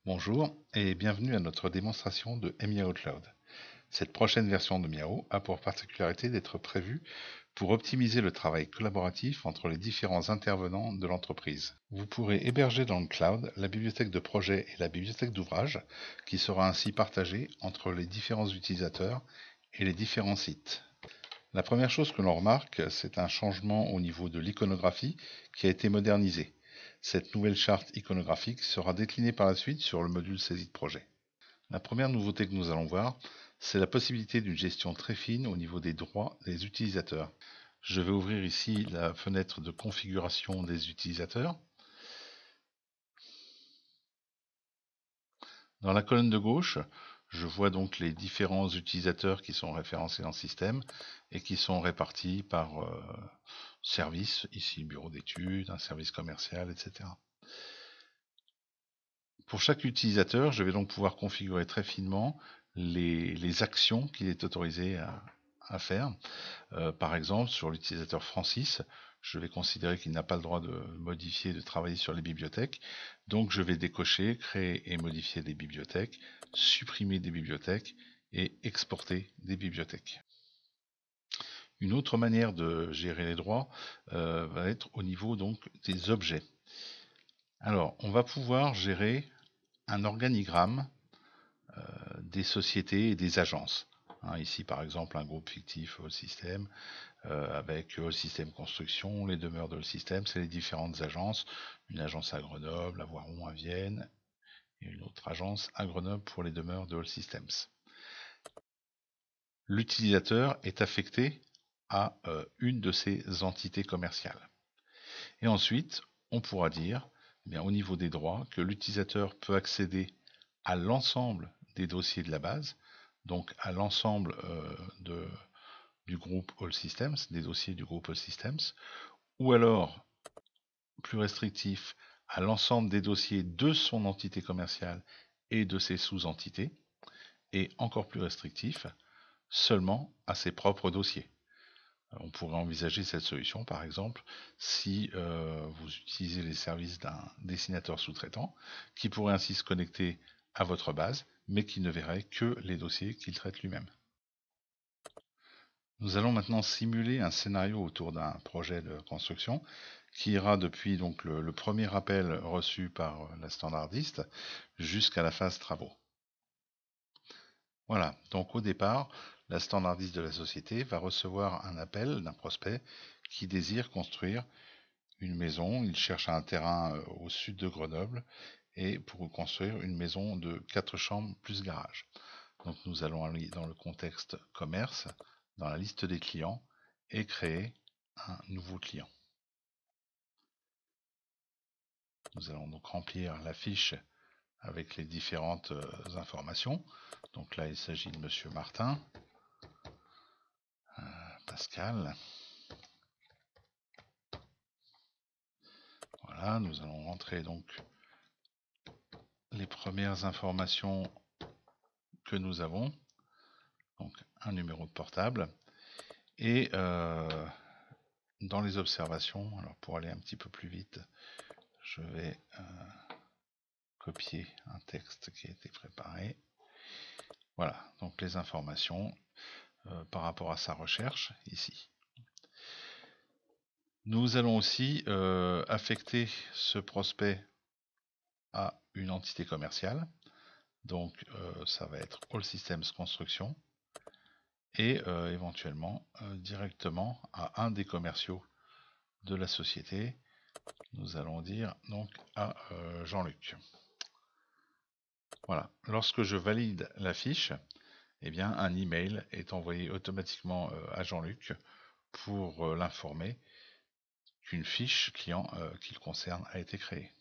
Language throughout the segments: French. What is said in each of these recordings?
Bonjour et bienvenue à notre démonstration de mYahoo Cloud. Cette prochaine version de Miao a pour particularité d'être prévue pour optimiser le travail collaboratif entre les différents intervenants de l'entreprise. Vous pourrez héberger dans le cloud la bibliothèque de projet et la bibliothèque d'ouvrage qui sera ainsi partagée entre les différents utilisateurs et les différents sites. La première chose que l'on remarque, c'est un changement au niveau de l'iconographie qui a été modernisée. Cette nouvelle charte iconographique sera déclinée par la suite sur le module saisie de projet. La première nouveauté que nous allons voir, c'est la possibilité d'une gestion très fine au niveau des droits des utilisateurs. Je vais ouvrir ici la fenêtre de configuration des utilisateurs. Dans la colonne de gauche, je vois donc les différents utilisateurs qui sont référencés dans le système et qui sont répartis par service, ici bureau d'études, un service commercial, etc. Pour chaque utilisateur, je vais donc pouvoir configurer très finement les actions qu'il est autorisé à faire. Par exemple, sur l'utilisateur Francis, je vais considérer qu'il n'a pas le droit de modifier, de travailler sur les bibliothèques. Donc je vais décocher, créer et modifier des bibliothèques, supprimer des bibliothèques et exporter des bibliothèques. Une autre manière de gérer les droits va être au niveau donc des objets. Alors, on va pouvoir gérer un organigramme des sociétés et des agences. Ici, par exemple, un groupe fictif All System, avec All System Construction, les demeures de All System, c'est les différentes agences. Une agence à Grenoble, à Voiron, à Vienne, et une autre agence à Grenoble pour les demeures de All Systems. L'utilisateur est affecté à une de ces entités commerciales. Et ensuite, on pourra dire, au niveau des droits, que l'utilisateur peut accéder à l'ensemble des dossiers de la base, donc à l'ensemble du groupe All Systems, des dossiers du groupe All Systems, ou alors, plus restrictif, à l'ensemble des dossiers de son entité commerciale et de ses sous-entités, et encore plus restrictif, seulement à ses propres dossiers. On pourrait envisager cette solution, par exemple, si vous utilisez les services d'un dessinateur sous-traitant, qui pourrait ainsi se connecter à votre base, mais qui ne verrait que les dossiers qu'il traite lui-même. Nous allons maintenant simuler un scénario autour d'un projet de construction qui ira depuis donc le premier appel reçu par la standardiste jusqu'à la phase travaux. Voilà, donc au départ, la standardiste de la société va recevoir un appel d'un prospect qui désire construire une maison. Il cherche un terrain au sud de Grenoble et pour construire une maison de 4 chambres plus garage. Donc nous allons aller dans le contexte commerce, dans la liste des clients et créer un nouveau client. Nous allons donc remplir la fiche avec les différentes informations. Donc là, il s'agit de Monsieur Martin, Pascal. Voilà, nous allons rentrer donc les premières informations que nous avons. Donc un numéro de portable. Et dans les observations, alors pour aller un petit peu plus vite, je vais copier un texte qui a été préparé. Voilà, donc les informations par rapport à sa recherche ici. Nous allons aussi affecter ce prospect à une entité commerciale. Donc ça va être All Systems Construction et éventuellement directement à un des commerciaux de la société. Nous allons dire donc à Jean-Luc. Voilà, lorsque je valide la fiche, eh bien un email est envoyé automatiquement à Jean-Luc pour l'informer qu'une fiche client qui le concerne a été créée.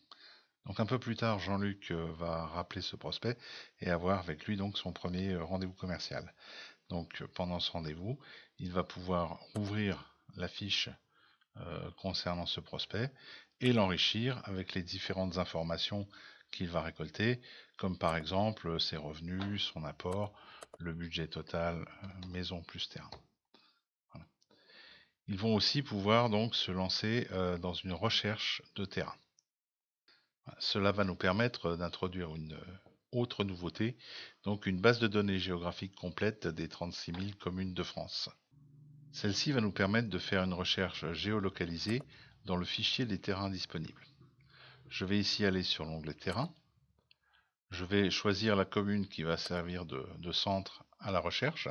Donc un peu plus tard, Jean-Luc va rappeler ce prospect et avoir avec lui donc son premier rendez-vous commercial. Donc pendant ce rendez-vous, il va pouvoir ouvrir la fiche concernant ce prospect et l'enrichir avec les différentes informations qu'il va récolter, comme par exemple ses revenus, son apport, le budget total, maison plus terrain. Voilà. Ils vont aussi pouvoir donc se lancer dans une recherche de terrain. Cela va nous permettre d'introduire une autre nouveauté, donc une base de données géographique complète des 36 000 communes de France. Celle-ci va nous permettre de faire une recherche géolocalisée dans le fichier des terrains disponibles. Je vais ici aller sur l'onglet Terrain. Je vais choisir la commune qui va servir de centre à la recherche.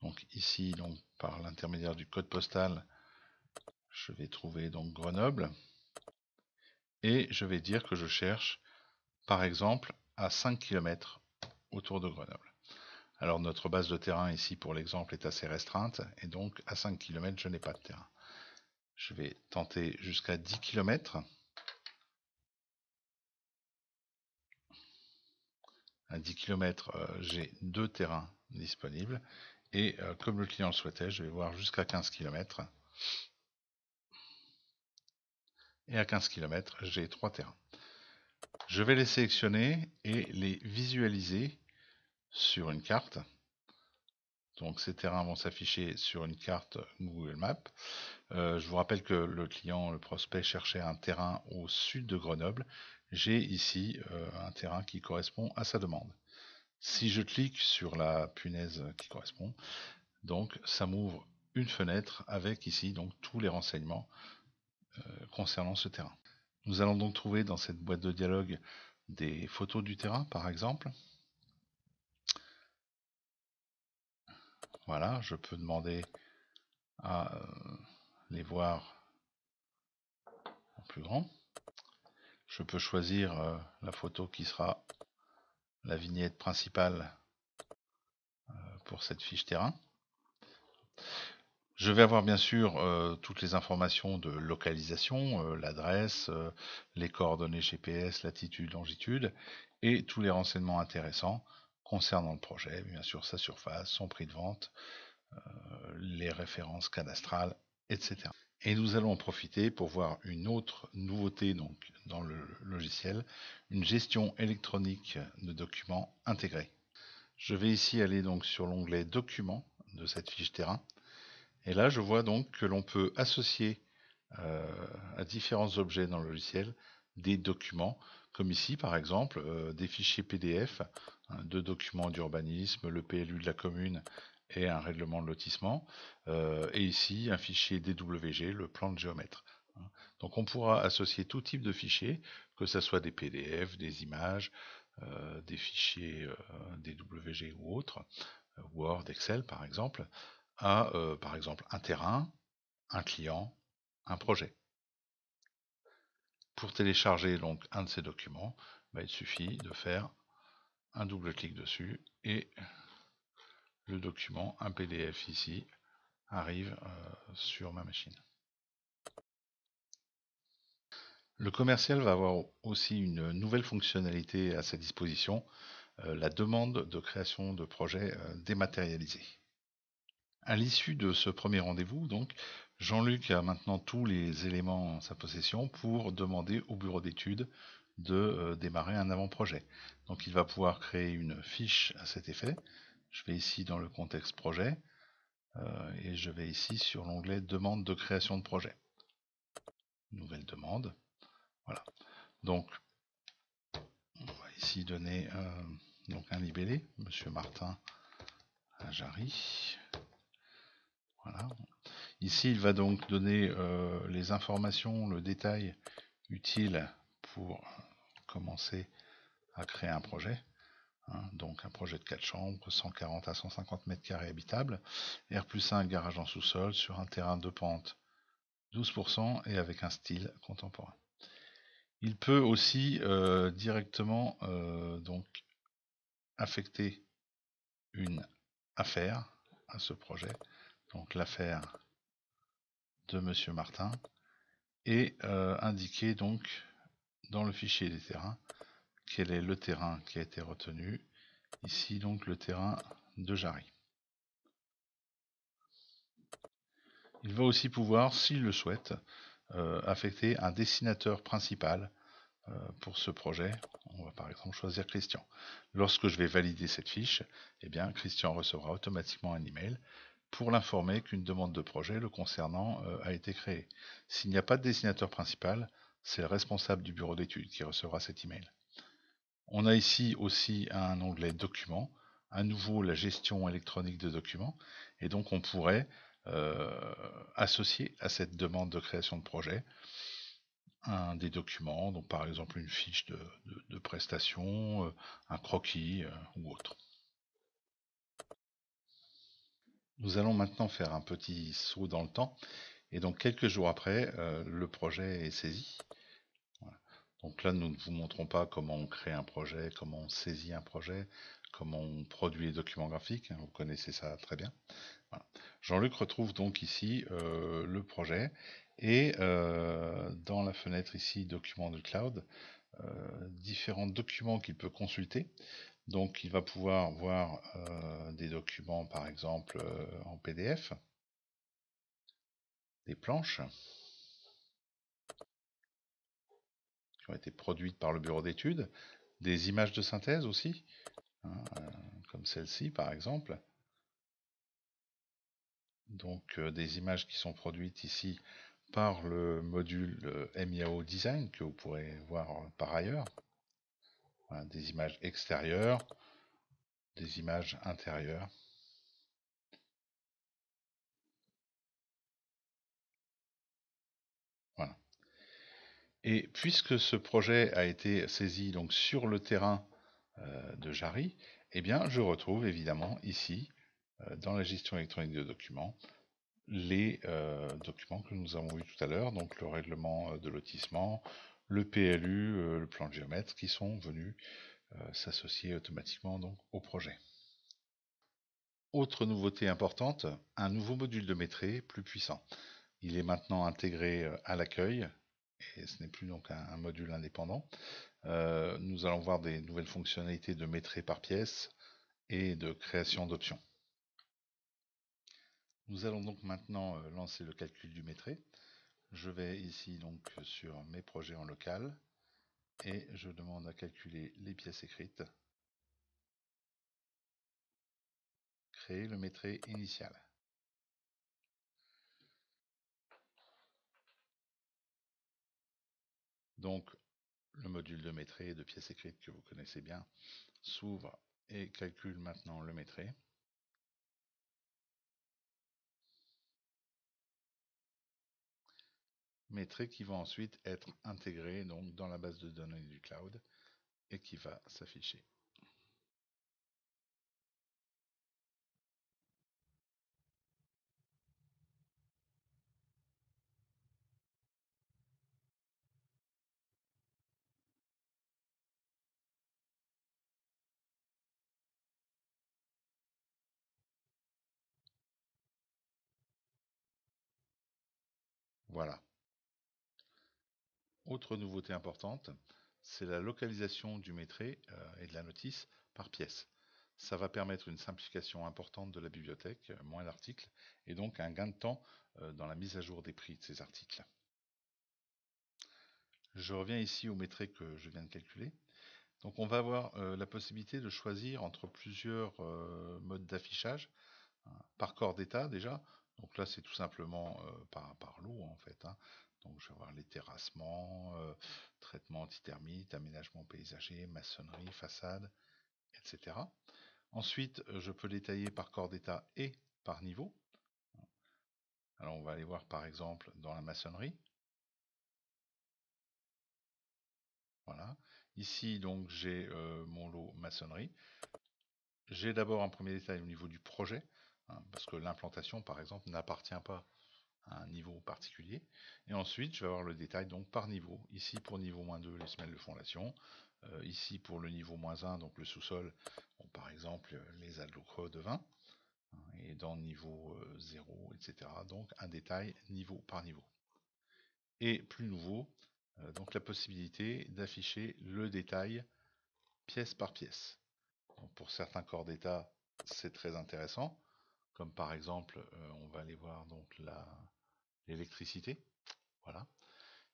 Donc ici, donc, par l'intermédiaire du code postal, je vais trouver donc Grenoble. Et je vais dire que je cherche, par exemple, à 5 km autour de Grenoble. Alors notre base de terrain ici pour l'exemple est assez restreinte et donc à 5 km je n'ai pas de terrain. Je vais tenter jusqu'à 10 km. À 10 km j'ai 2 terrains disponibles et comme le client le souhaitait, je vais voir jusqu'à 15 km. Et à 15 km j'ai 3 terrains. Je vais les sélectionner et les visualiser sur une carte. Donc ces terrains vont s'afficher sur une carte Google Maps. Je vous rappelle que le client, le prospect, cherchait un terrain au sud de Grenoble. J'ai ici un terrain qui correspond à sa demande. Si je clique sur la punaise qui correspond, donc ça m'ouvre une fenêtre avec ici donc tous les renseignements concernant ce terrain. Nous allons donc trouver dans cette boîte de dialogue des photos du terrain par exemple. Voilà, je peux demander à les voir en plus grand. Je peux choisir la photo qui sera la vignette principale pour cette fiche terrain. Je vais avoir bien sûr toutes les informations de localisation, l'adresse, les coordonnées GPS, latitude, longitude, et tous les renseignements intéressants concernant le projet, bien sûr sa surface, son prix de vente, les références cadastrales, etc. Et nous allons en profiter pour voir une autre nouveauté donc, dans le logiciel, une gestion électronique de documents intégrés. Je vais ici aller donc sur l'onglet Documents de cette fiche terrain. Et là, je vois donc que l'on peut associer à différents objets dans le logiciel des documents, comme ici par exemple des fichiers PDF, de documents d'urbanisme, le PLU de la commune et un règlement de lotissement, et ici un fichier DWG, le plan de géomètre. Donc on pourra associer tout type de fichiers, que ce soit des PDF, des images, des fichiers DWG ou autres, Word, Excel par exemple, à par exemple un terrain, un client, un projet. Pour télécharger donc un de ces documents, il suffit de faire un double clic dessus et le document, un PDF ici, arrive sur ma machine. Le commercial va avoir aussi une nouvelle fonctionnalité à sa disposition, la demande de création de projets dématérialisés. À l'issue de ce premier rendez-vous, donc, Jean-Luc a maintenant tous les éléments en sa possession pour demander au bureau d'études de démarrer un avant-projet. Donc il va pouvoir créer une fiche à cet effet. Je vais ici dans le contexte projet et je vais ici sur l'onglet demande de création de projet. Nouvelle demande. Voilà. Donc on va ici donner donc un libellé, Monsieur Martin à Jarry. Voilà. Ici, il va donc donner les informations, le détail utile pour commencer à créer un projet. Donc un projet de 4 chambres, 140 à 150 mètres carrés habitables, R+1 garage en sous-sol sur un terrain de pente 12% et avec un style contemporain. Il peut aussi directement donc affecter une affaire à ce projet. Donc l'affaire de Monsieur Martin et indiquer donc dans le fichier des terrains quel est le terrain qui a été retenu. Ici donc le terrain de Jarry. Il va aussi pouvoir, s'il le souhaite, affecter un dessinateur principal pour ce projet. On va par exemple choisir Christian. Lorsque je vais valider cette fiche, eh bien, Christian recevra automatiquement un email pour l'informer qu'une demande de projet le concernant a été créée. S'il n'y a pas de dessinateur principal, c'est le responsable du bureau d'études qui recevra cet email. On a ici aussi un onglet documents, à nouveau la gestion électronique de documents, et donc on pourrait associer à cette demande de création de projet des documents, donc par exemple une fiche de prestation, un croquis ou autre. Nous allons maintenant faire un petit saut dans le temps, et donc quelques jours après, le projet est saisi. Voilà. Donc là, nous ne vous montrons pas comment on crée un projet, comment on saisit un projet, comment on produit les documents graphiques, hein, vous connaissez ça très bien. Voilà. Jean-Luc retrouve donc ici le projet, et dans la fenêtre ici, documents du cloud, différents documents qu'il peut consulter. Donc il va pouvoir voir des documents par exemple en PDF, des planches qui ont été produites par le bureau d'études, des images de synthèse aussi, hein, comme celle-ci par exemple. Donc des images qui sont produites ici par le module MIAO Design que vous pourrez voir par ailleurs. Voilà, des images extérieures, des images intérieures. Voilà. Et puisque ce projet a été saisi donc sur le terrain de Jarry, eh bien je retrouve évidemment ici, dans la gestion électronique de documents, les documents que nous avons vus tout à l'heure, donc le règlement de lotissement, le PLU, le plan de géomètre, qui sont venus s'associer automatiquement donc au projet. Autre nouveauté importante, un nouveau module de Métré plus puissant. Il est maintenant intégré à l'accueil, et ce n'est plus donc un module indépendant. Nous allons voir des nouvelles fonctionnalités de Métré par pièce et de création d'options. Nous allons donc maintenant lancer le calcul du Métré. Je vais ici donc sur mes projets en local et je demande à calculer les pièces écrites. Créer le Métré initial. Donc le module de Métré de pièces écrites que vous connaissez bien s'ouvre et calcule maintenant le Métré. Métré qui va ensuite être intégré donc dans la base de données du cloud et qui va s'afficher. Voilà. Autre nouveauté importante, c'est la localisation du Métré et de la notice par pièce. Ça va permettre une simplification importante de la bibliothèque, moins d'articles, et donc un gain de temps dans la mise à jour des prix de ces articles. Je reviens ici au Métré que je viens de calculer. Donc on va avoir la possibilité de choisir entre plusieurs modes d'affichage, hein, par corps d'état déjà. Donc là c'est tout simplement par lot en fait, hein. Donc je vais avoir les terrassements, traitement antithermite, aménagement paysager, maçonnerie, façade, etc. Ensuite je peux détailler par corps d'état et par niveau. Alors on va aller voir par exemple dans la maçonnerie. Voilà. Ici donc j'ai mon lot maçonnerie. J'ai d'abord un premier détail au niveau du projet, hein, parce que l'implantation par exemple n'appartient pas à un niveau particulier. Et ensuite je vais avoir le détail donc par niveau. Ici pour niveau -2 les semelles de fondation. Ici pour le niveau -1 donc le sous-sol, bon, par exemple les agglos de 20. Hein, et dans niveau 0, etc. Donc un détail niveau par niveau. Et plus nouveau, donc la possibilité d'afficher le détail pièce par pièce. Donc pour certains corps d'état, c'est très intéressant, comme par exemple, on va aller voir donc l'électricité. Voilà.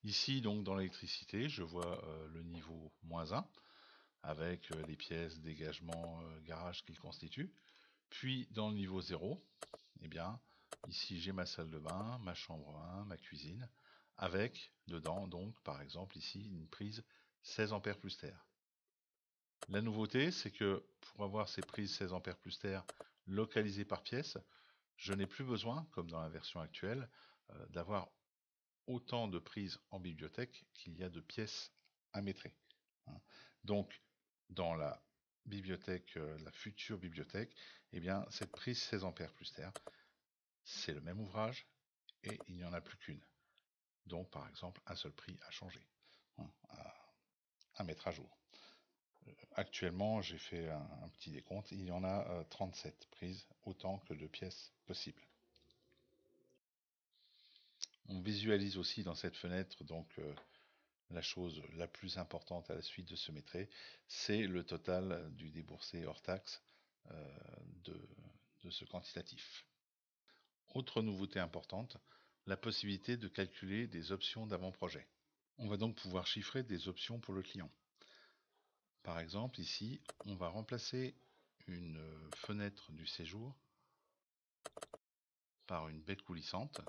Ici donc dans l'électricité, je vois le niveau -1 avec les pièces, dégagement, garage qu'il constitue. Puis dans le niveau 0, eh bien ici j'ai ma salle de bain, ma chambre 1, ma cuisine, avec dedans, donc, par exemple, ici, une prise 16 ampères plus terre. La nouveauté, c'est que pour avoir ces prises 16 ampères plus terre localisées par pièce, je n'ai plus besoin, comme dans la version actuelle, d'avoir autant de prises en bibliothèque qu'il y a de pièces à métrer. Donc, dans la bibliothèque, la future bibliothèque, eh bien, cette prise 16 ampères plus terre, c'est le même ouvrage et il n'y en a plus qu'une. Donc, par exemple, un seul prix à changer, à mettre à jour. Actuellement, j'ai fait un petit décompte, il y en a 37 prises, autant que de pièces possibles. On visualise aussi dans cette fenêtre donc la chose la plus importante à la suite de ce métrait, c'est le total du déboursé hors taxe de ce quantitatif. Autre nouveauté importante, la possibilité de calculer des options d'avant-projet. On va donc pouvoir chiffrer des options pour le client. Par exemple, ici, on va remplacer une fenêtre du séjour par une baie coulissante.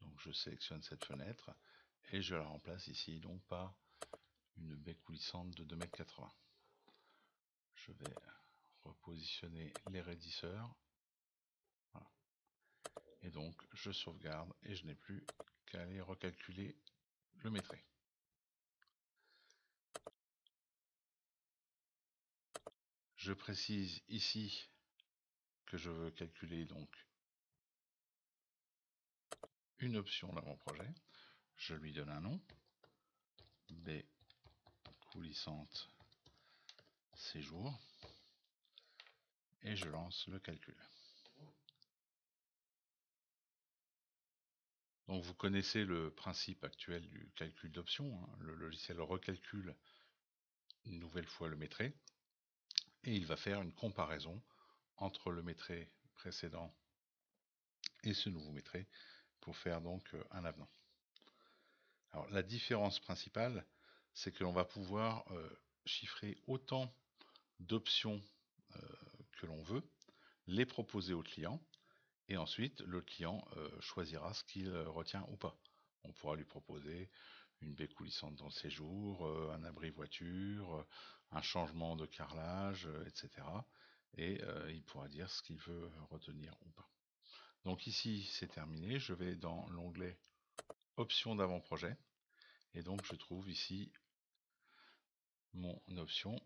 Donc je sélectionne cette fenêtre et je la remplace ici donc par une baie coulissante de 2,80 m. Je vais repositionner les raidisseurs. Voilà. Et donc je sauvegarde et je n'ai plus qu'à aller recalculer le métrait. Je précise ici que je veux calculer donc une option d'avant-projet. Je lui donne un nom, baie coulissante séjour, et je lance le calcul. Donc vous connaissez le principe actuel du calcul d'options. Le logiciel recalcule une nouvelle fois le métrait et il va faire une comparaison entre le métrait précédent et ce nouveau métrait pour faire donc un avenant. Alors la différence principale, c'est que l'on va pouvoir chiffrer autant d'options que l'on veut, les proposer au client, et ensuite le client choisira ce qu'il retient ou pas. On pourra lui proposer une baie coulissante dans le séjour, un abri voiture, un changement de carrelage, etc. Et il pourra dire ce qu'il veut retenir ou pas. Donc ici c'est terminé, je vais dans l'onglet options d'avant-projet et donc je trouve ici mon option.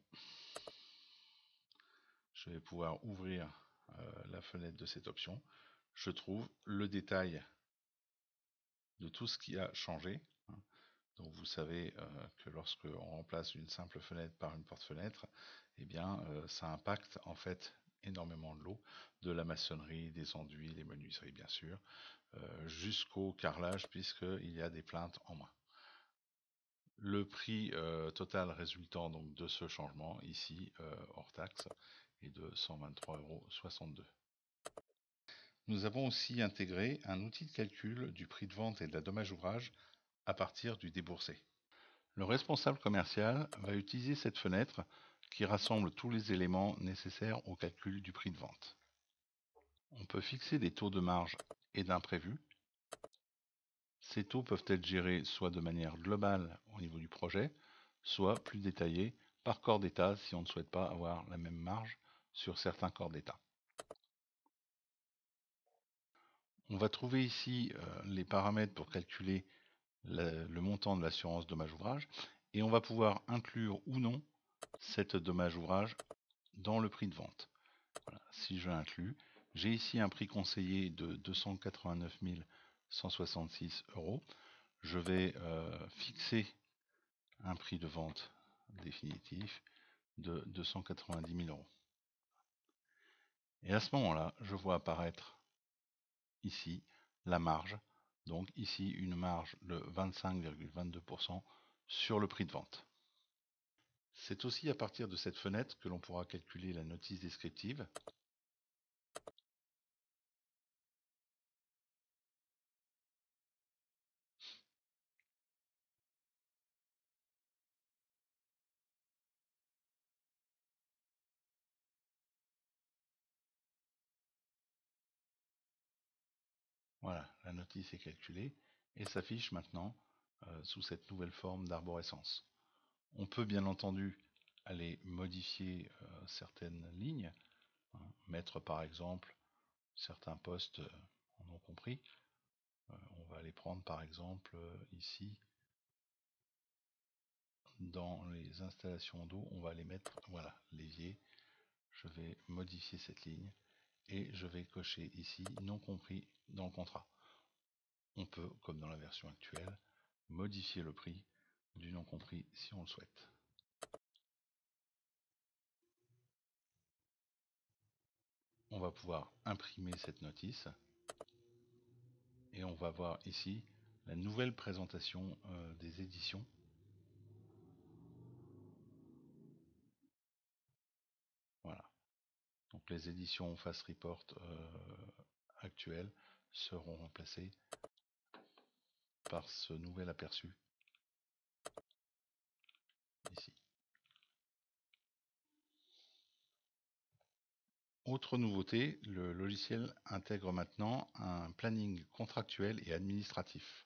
Je vais pouvoir ouvrir la fenêtre de cette option. Je trouve le détail de tout ce qui a changé. Donc vous savez que lorsque on remplace une simple fenêtre par une porte-fenêtre, eh bien ça impacte en fait énormément de l'eau, de la maçonnerie, des enduits, les menuiseries bien sûr, jusqu'au carrelage puisqu'il y a des plaintes en moins. Le prix total résultant donc de ce changement ici hors taxe est de 123,62 €. Nous avons aussi intégré un outil de calcul du prix de vente et de la dommage ouvrage à partir du déboursé. Le responsable commercial va utiliser cette fenêtre qui rassemble tous les éléments nécessaires au calcul du prix de vente. On peut fixer des taux de marge et d'imprévu. Ces taux peuvent être gérés soit de manière globale au niveau du projet, soit plus détaillés par corps d'état si on ne souhaite pas avoir la même marge sur certains corps d'état. On va trouver ici les paramètres pour calculer le montant de l'assurance dommage ouvrage et on va pouvoir inclure ou non cette dommage ouvrage dans le prix de vente. Voilà. Si je l'inclus, j'ai ici un prix conseillé de 289 166 €. Je vais fixer un prix de vente définitif de 290 000 €. Et à ce moment-là, je vois apparaître ici la marge. Donc ici une marge de 25,22% sur le prix de vente. C'est aussi à partir de cette fenêtre que l'on pourra calculer la notice descriptive. Voilà, la notice est calculée et s'affiche maintenant sous cette nouvelle forme d'arborescence. On peut bien entendu aller modifier certaines lignes, hein, mettre par exemple certains postes en non compris. On va les prendre par exemple ici dans les installations d'eau, on va les mettre, voilà, l'évier. Je vais modifier cette ligne et je vais cocher ici non compris dans le contrat. On peut, comme dans la version actuelle, modifier le prix du non compris si on le souhaite. On va pouvoir imprimer cette notice et on va voir ici la nouvelle présentation des éditions. Voilà. Donc les éditions Fast Report actuelles seront remplacées par ce nouvel aperçu ici. Autre nouveauté, le logiciel intègre maintenant un planning contractuel et administratif.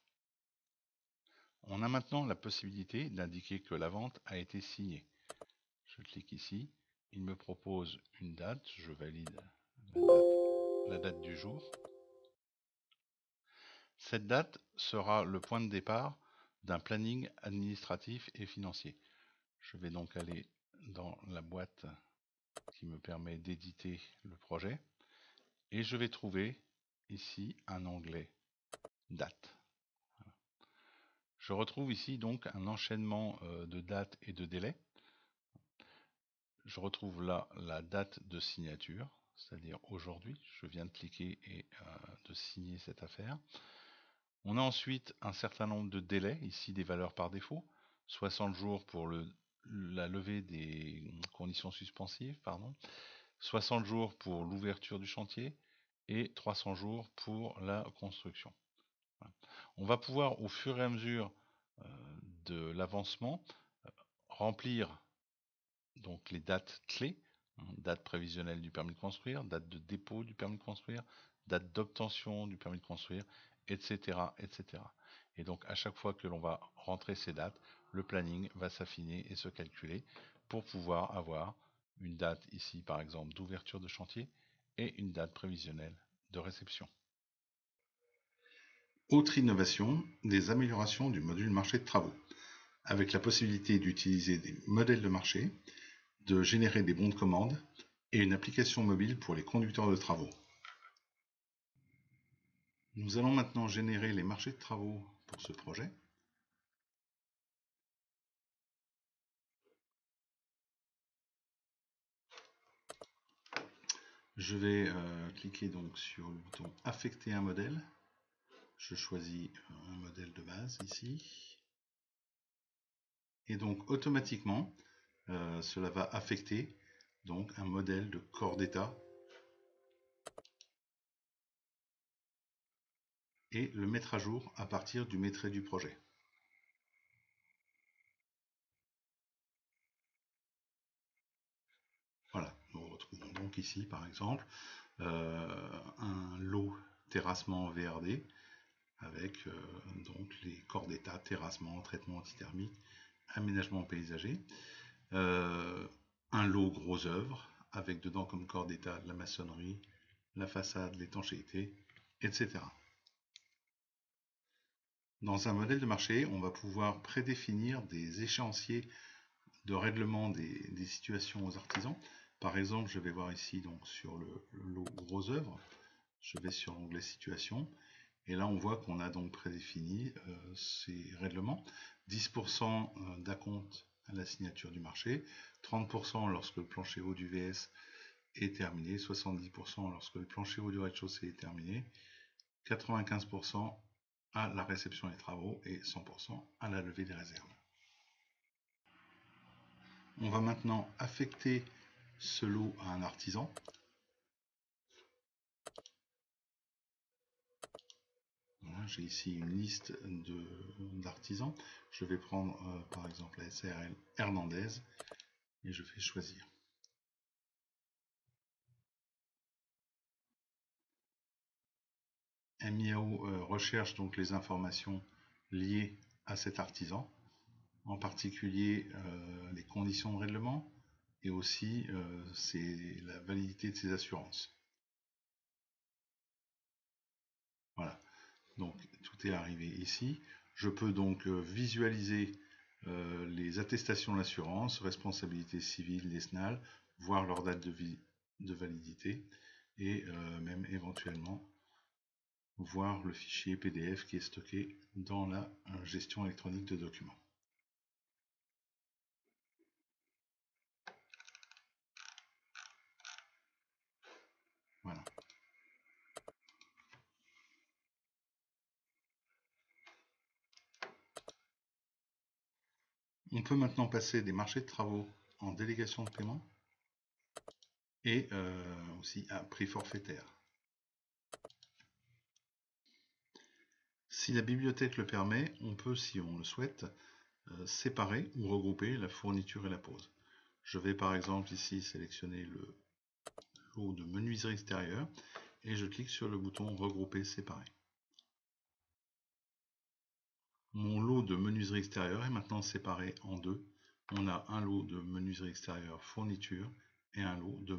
On a maintenant la possibilité d'indiquer que la vente a été signée. Je clique ici, il me propose une date, je valide la date du jour. Cette date sera le point de départ d'un planning administratif et financier. Je vais donc aller dans la boîte qui me permet d'éditer le projet et je vais trouver ici un onglet date. Je retrouve ici donc un enchaînement de dates et de délais. Je retrouve là la date de signature, c'est-à-dire aujourd'hui. Je viens de cliquer et de signer cette affaire. On a ensuite un certain nombre de délais, ici des valeurs par défaut. 60 jours pour la levée des conditions suspensives, 60 jours pour l'ouverture du chantier et 300 jours pour la construction. Voilà. On va pouvoir, au fur et à mesure de l'avancement, remplir donc les dates clés, date prévisionnelle du permis de construire, date de dépôt du permis de construire, date d'obtention du permis de construire, etc., etc. Et donc à chaque fois que l'on va rentrer ces dates, le planning va s'affiner et se calculer pour pouvoir avoir une date ici par exemple d'ouverture de chantier et une date prévisionnelle de réception. Autre innovation, des améliorations du module marché de travaux, avec la possibilité d'utiliser des modèles de marché, de générer des bons de commande et une application mobile pour les conducteurs de travaux. Nous allons maintenant générer les marchés de travaux pour ce projet. Je vais cliquer donc sur le bouton affecter un modèle. Je choisis un modèle de base ici. Et donc automatiquement, cela va affecter donc un modèle de corps d'état et le mettre à jour à partir du maîtrise du projet. Voilà, nous retrouvons donc ici par exemple un lot terrassement VRD avec donc les corps d'état, terrassement, traitement antithermique, aménagement paysager, un lot gros œuvres avec dedans comme corps d'état la maçonnerie, la façade, l'étanchéité, etc. Dans un modèle de marché, on va pouvoir prédéfinir des échéanciers de règlement des situations aux artisans. Par exemple, je vais voir ici donc sur le lot gros œuvres, je vais sur l'onglet situation, et là on voit qu'on a donc prédéfini ces règlements. 10% d'acompte à la signature du marché, 30% lorsque le plancher haut du VS est terminé, 70% lorsque le plancher haut du rez-de-chaussée est terminé, 95% à la réception des travaux et 100% à la levée des réserves. On va maintenant affecter ce lot à un artisan. Voilà, j'ai ici une liste d'artisans. Je vais prendre par exemple la SARL Hernandez et je fais choisir. MIAO recherche donc les informations liées à cet artisan, en particulier les conditions de règlement et aussi la validité de ses assurances. Voilà, donc tout est arrivé ici. Je peux donc visualiser les attestations d'assurance, responsabilité civile des SNAL, voir leur date de validité et même éventuellement voir le fichier PDF qui est stocké dans la gestion électronique de documents. Voilà. On peut maintenant passer des marchés de travaux en délégation de paiement et aussi à prix forfaitaire. Si la bibliothèque le permet, on peut, si on le souhaite, séparer ou regrouper la fourniture et la pose. Je vais par exemple ici sélectionner le lot de menuiserie extérieure et je clique sur le bouton regrouper séparer. Mon lot de menuiserie extérieure est maintenant séparé en deux. On a un lot de menuiserie extérieure fourniture et un lot de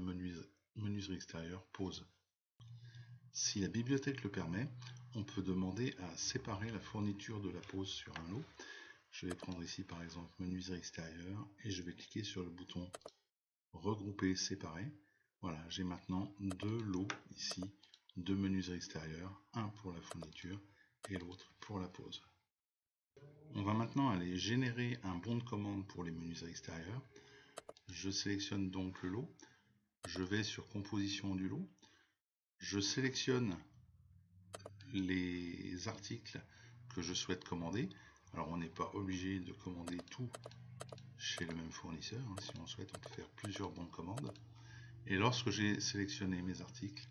menuiserie extérieure pose. Si la bibliothèque le permet, on peut demander à séparer la fourniture de la pose sur un lot. Je vais prendre ici par exemple menuiserie extérieure et je vais cliquer sur le bouton regrouper séparer. Voilà, j'ai maintenant deux lots ici de menuiserie extérieure, un pour la fourniture et l'autre pour la pose. On va maintenant aller générer un bon de commande pour les menuiseries extérieures. Je sélectionne donc le lot, je vais sur composition du lot, je sélectionne les articles que je souhaite commander. Alors on n'est pas obligé de commander tout chez le même fournisseur, hein. Si on souhaite, on peut faire plusieurs bons de commande. Et lorsque j'ai sélectionné mes articles,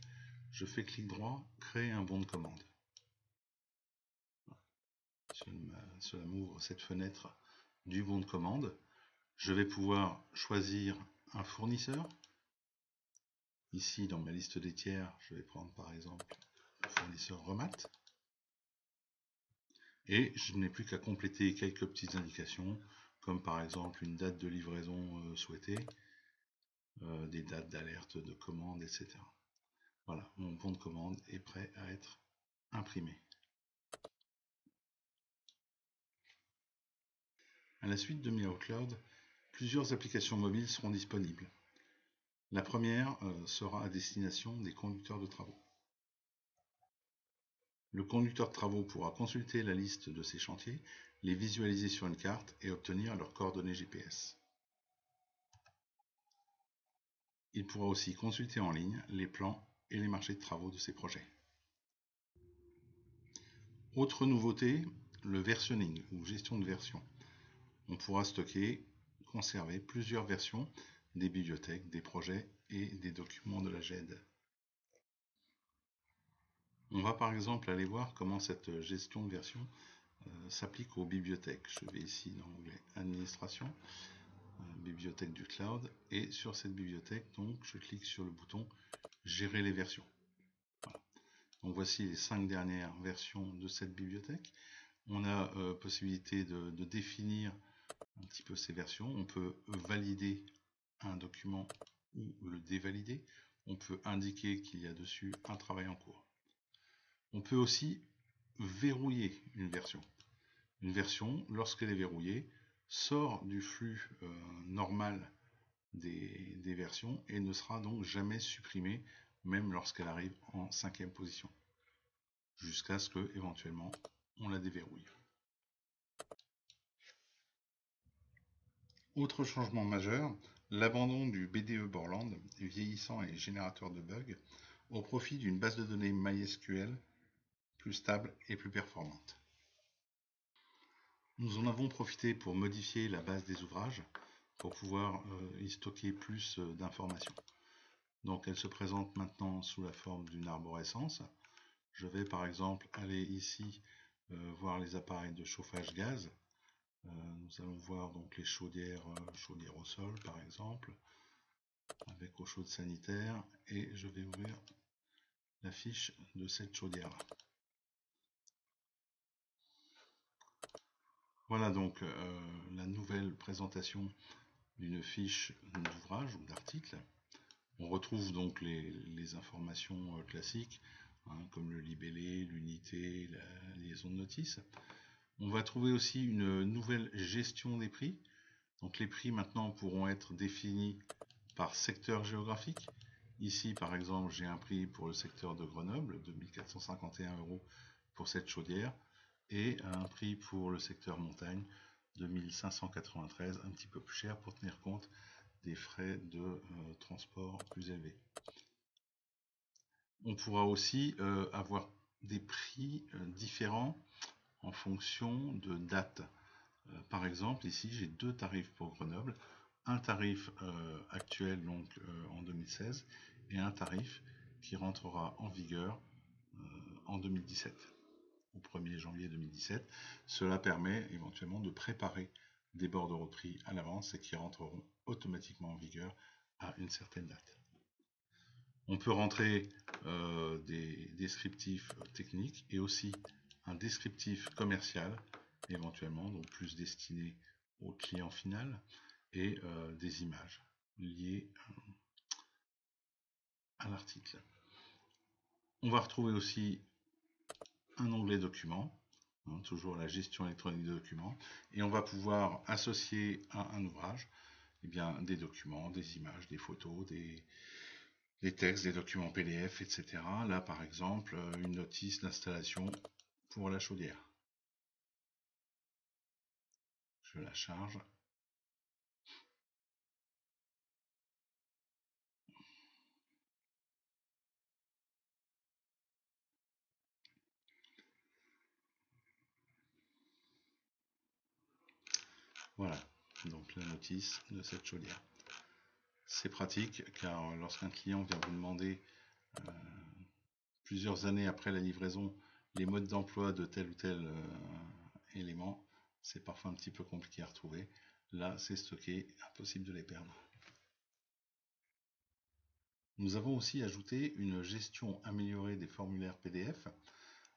je fais clic droit, créer un bon de commande. Cela m'ouvre cette fenêtre du bon de commande. Je vais pouvoir choisir un fournisseur. Ici, dans ma liste des tiers, je vais prendre par exemple le fournisseur Remat. Et je n'ai plus qu'à compléter quelques petites indications, comme par exemple une date de livraison souhaitée, des dates d'alerte de commande, etc. Voilà, mon bon de commande est prêt à être imprimé. À la suite de MiOutCloud, plusieurs applications mobiles seront disponibles. La première sera à destination des conducteurs de travaux. Le conducteur de travaux pourra consulter la liste de ses chantiers, les visualiser sur une carte et obtenir leurs coordonnées GPS. Il pourra aussi consulter en ligne les plans et les marchés de travaux de ses projets. Autre nouveauté, le versionning ou gestion de version. On pourra stocker, conserver plusieurs versions des bibliothèques, des projets et des documents de la GED. On va par exemple aller voir comment cette gestion de version s'applique aux bibliothèques. Je vais ici dans l'onglet Administration, bibliothèque du cloud, et sur cette bibliothèque, donc, je clique sur le bouton Gérer les versions. Voilà. Donc voici les 5 dernières versions de cette bibliothèque. On a possibilité de définir un petit peu ces versions. On peut valider un document ou le dévalider. On peut indiquer qu'il y a dessus un travail en cours. On peut aussi verrouiller une version. Une version, lorsqu'elle est verrouillée, sort du flux normal des versions et ne sera donc jamais supprimée, même lorsqu'elle arrive en 5e position, jusqu'à ce que, éventuellement, on la déverrouille. Autre changement majeur, l'abandon du BDE Borland, vieillissant et générateur de bugs, au profit d'une base de données MySQL plus stable et plus performante. Nous en avons profité pour modifier la base des ouvrages, pour pouvoir y stocker plus d'informations. Donc elle se présente maintenant sous la forme d'une arborescence. Je vais par exemple aller ici voir les appareils de chauffage gaz. Nous allons voir donc les chaudières au sol par exemple, avec eau chaude sanitaire, et je vais ouvrir la fiche de cette chaudière là. Voilà donc la nouvelle présentation d'une fiche d'ouvrage ou d'article. On retrouve donc les informations classiques, hein, comme le libellé, l'unité, la liaison de notice. On va trouver aussi une nouvelle gestion des prix. Donc les prix maintenant pourront être définis par secteur géographique. Ici par exemple j'ai un prix pour le secteur de Grenoble, 2451 € pour cette chaudière, et un prix pour le secteur montagne, 2593, un petit peu plus cher pour tenir compte des frais de transport plus élevés. On pourra aussi avoir des prix différents en fonction de date. Par exemple, ici j'ai deux tarifs pour Grenoble, un tarif actuel donc en 2016 et un tarif qui rentrera en vigueur en 2017, au 1er janvier 2017. Cela permet éventuellement de préparer des bordereaux de prix à l'avance et qui rentreront automatiquement en vigueur à une certaine date. On peut rentrer des descriptifs techniques et aussi un descriptif commercial, éventuellement, donc plus destiné au client final, et des images liées à l'article. On va retrouver aussi un onglet documents, hein, toujours la gestion électronique de documents, et on va pouvoir associer à un ouvrage eh bien, des documents, des images, des photos, des textes, des documents PDF, etc. Là, par exemple, une notice d'installation pour la chaudière. Je la charge. Voilà, donc la notice de cette chaudière. C'est pratique car lorsqu'un client vient vous demander plusieurs années après la livraison les modes d'emploi de tel ou tel élément, c'est parfois un petit peu compliqué à retrouver. Là, c'est stocké, impossible de les perdre. Nous avons aussi ajouté une gestion améliorée des formulaires PDF,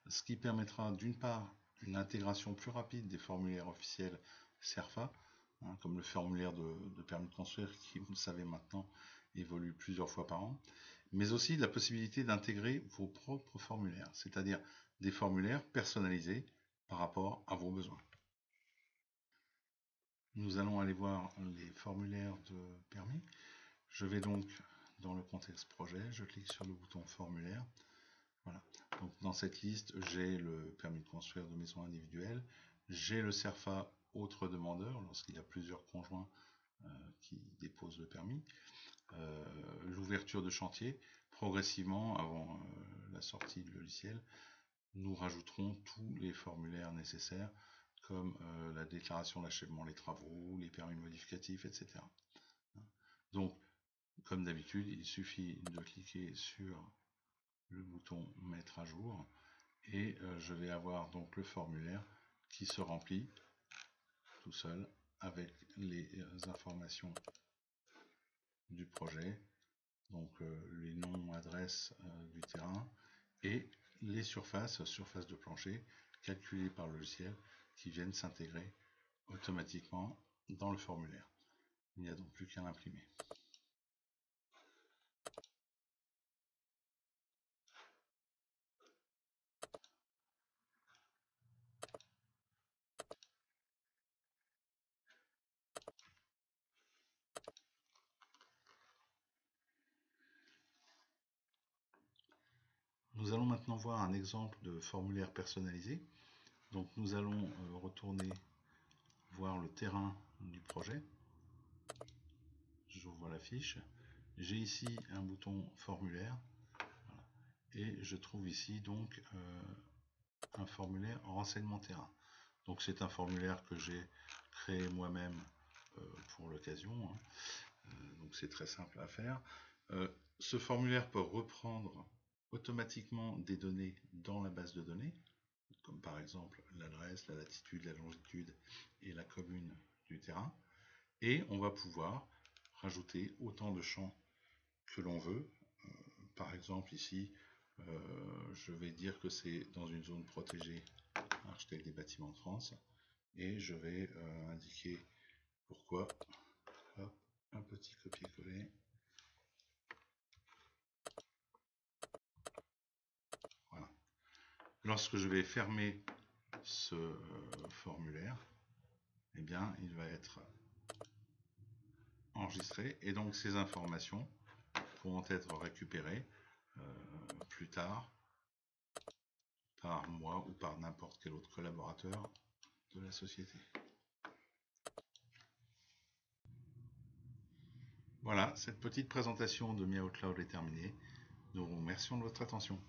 ce qui permettra d'une part une intégration plus rapide des formulaires officiels CERFA, hein, comme le formulaire de permis de construire qui, vous le savez maintenant, évolue plusieurs fois par an, mais aussi la possibilité d'intégrer vos propres formulaires, c'est-à-dire des formulaires personnalisés par rapport à vos besoins. Nous allons aller voir les formulaires de permis. Je vais donc dans le contexte projet, je clique sur le bouton formulaire. Voilà. Donc dans cette liste, j'ai le permis de construire de maison individuelle, j'ai le CERFA autre demandeur lorsqu'il y a plusieurs conjoints qui déposent le permis, l'ouverture de chantier. Progressivement, avant la sortie du logiciel, nous rajouterons tous les formulaires nécessaires comme la déclaration d'achèvement des travaux, les permis modificatifs, etc. Donc, comme d'habitude, il suffit de cliquer sur le bouton mettre à jour et je vais avoir donc le formulaire qui se remplit tout seul avec les informations du projet, donc les noms, adresses du terrain et les surfaces de plancher calculées par le logiciel qui viennent s'intégrer automatiquement dans le formulaire. Il n'y a donc plus qu'à l'imprimer. Nous allons maintenant voir un exemple de formulaire personnalisé. Donc nous allons retourner voir le terrain du projet. J'ouvre la fiche. J'ai ici un bouton formulaire. Voilà. Et je trouve ici donc un formulaire renseignement terrain. Donc c'est un formulaire que j'ai créé moi-même pour l'occasion. Hein. Donc c'est très simple à faire. Ce formulaire peut reprendre automatiquement des données dans la base de données, comme par exemple l'adresse, la latitude, la longitude et la commune du terrain. Et on va pouvoir rajouter autant de champs que l'on veut. Par exemple ici, je vais dire que c'est dans une zone protégée architecte des bâtiments de France. et je vais indiquer pourquoi. Hop, un petit copier-coller. Voilà. Lorsque je vais fermer ce formulaire, eh bien, il va être enregistré et donc ces informations pourront être récupérées plus tard par moi ou par n'importe quel autre collaborateur de la société. Voilà, cette petite présentation de Mi Cloud est terminée. Nous vous remercions de votre attention.